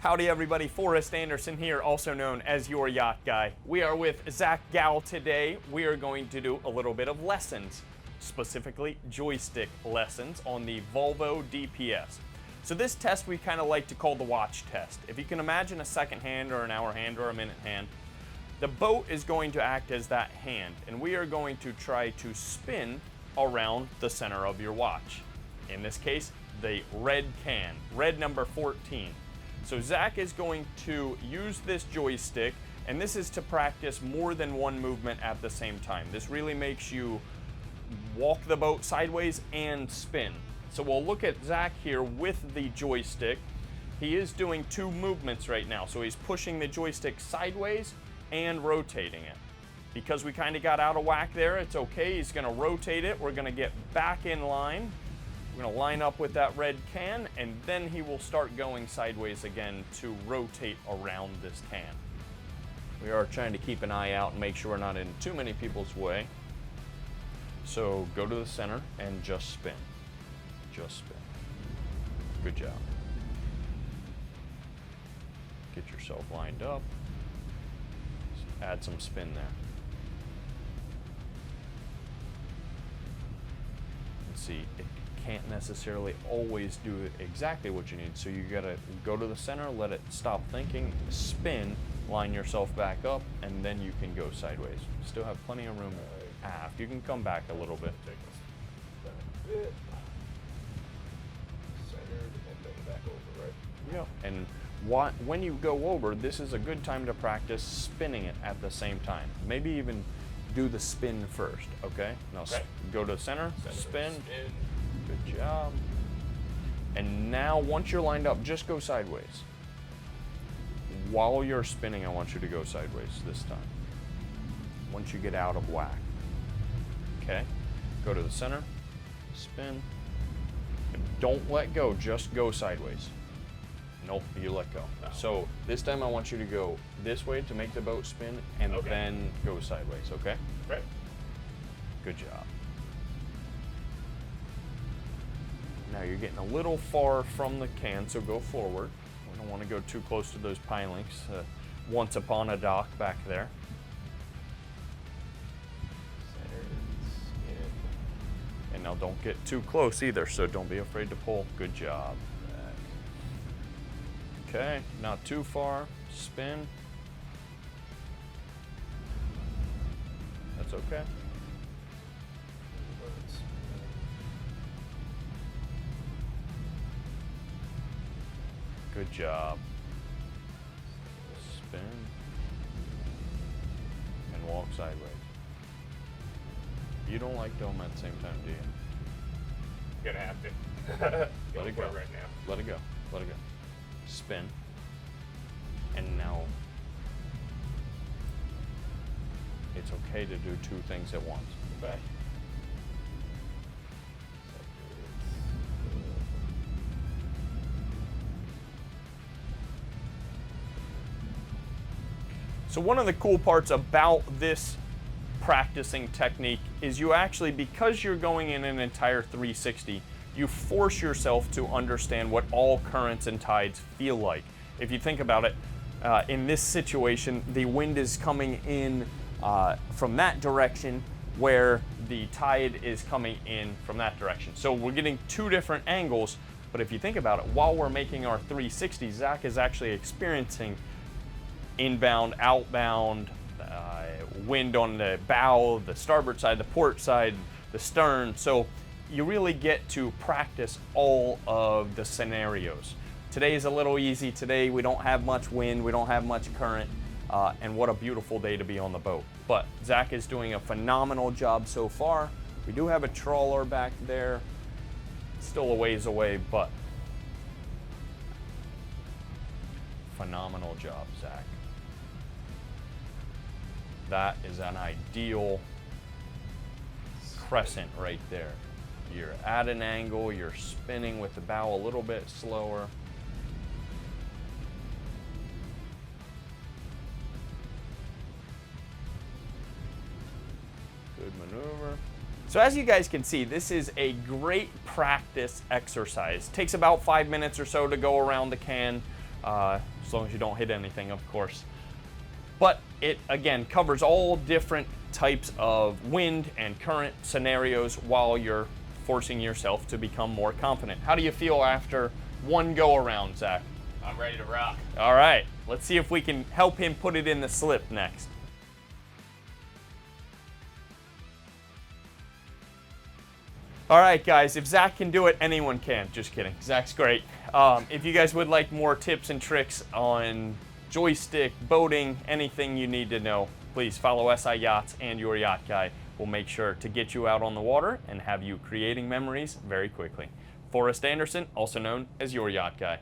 Howdy everybody, Forrest Anderson here, also known as your yacht guy. We are with Zach Gow today. We are going to do a little bit of lessons, specifically joystick lessons on the Volvo DPS. So this test we kind of like to call the watch test. If you can imagine a second hand or an hour hand or a minute hand, the boat is going to act as that hand, and we are going to try to spin around the center of your watch. In this case, the red can, red number 14. So Zach is going to use this joystick, and this is to practice more than one movement at the same time. This really makes you walk the boat sideways and spin. So we'll look at Zach here with the joystick. He is doing two movements right now. So he's pushing the joystick sideways and rotating it. Because we kind of got out of whack there, it's okay. He's gonna rotate it. We're gonna get back in line. We're gonna line up with that red can, and then he will start going sideways again to rotate around this can. We are trying to keep an eye out and make sure we're not in too many people's way. So go to the center and just spin. Just spin. Good job. Get yourself lined up. Add some spin there. Let's see. Can't necessarily always do exactly what you need, so you gotta go to the center, let it stop thinking, spin, line yourself back up, and then you can go sideways. Still have plenty of room aft. You can come back a little bit. Take us back a bit. Centered and then back over, right? Yep. And when you go over, this is a good time to practice spinning it at the same time. Maybe even do the spin first, okay? Now go to the center, spin. Good job. And now once you're lined up, just go sideways. While you're spinning, I want you to go sideways this time. Once you get out of whack. Okay? Go to the center, spin. And don't let go, just go sideways. Nope, you let go. No. So this time I want you to go this way to make the boat spin and then go sideways, okay? Right. Good job. Now you're getting a little far from the can, so go forward. We don't want to go too close to those pilings. Once upon a dock back there. Centered, spin. And now don't get too close either, so don't be afraid to pull. Good job. Back. Okay, not too far. Spin. That's okay. Good job. Spin. And walk sideways. You don't like dome at the same time, do you? Gonna have to. Let it go. Right now. Let it go. Let it go. Spin. And now it's okay to do two things at once. Okay. So one of the cool parts about this practicing technique is you actually, because you're going in an entire 360, you force yourself to understand what all currents and tides feel like. If you think about it, in this situation, the wind is coming in from that direction where the tide is coming in from that direction. So we're getting two different angles, but if you think about it, while we're making our 360, Zach is actually experiencing inbound, outbound, wind on the bow, the starboard side, the port side, the stern. So you really get to practice all of the scenarios. Today is a little easy. Today we don't have much wind, we don't have much current, and what a beautiful day to be on the boat. But Zach is doing a phenomenal job so far. We do have a trawler back there. Still a ways away, but phenomenal job, Zach. That is an ideal crescent right there. You're at an angle, you're spinning with the bow a little bit slower. Good maneuver. So as you guys can see, this is a great practice exercise. Takes about 5 minutes or so to go around the can. as long as you don't hit anything, of course. But it, again, covers all different types of wind and current scenarios while you're forcing yourself to become more confident. How do you feel after one go around, Zach? I'm ready to rock. All right, let's see if we can help him put it in the slip next. All right, guys, if Zach can do it, anyone can. Just kidding, Zach's great. If you guys would like more tips and tricks on joystick, boating, anything you need to know, please follow SI Yachts and Your Yacht Guy. We'll make sure to get you out on the water and have you creating memories very quickly. Forrest Anderson, also known as Your Yacht Guy.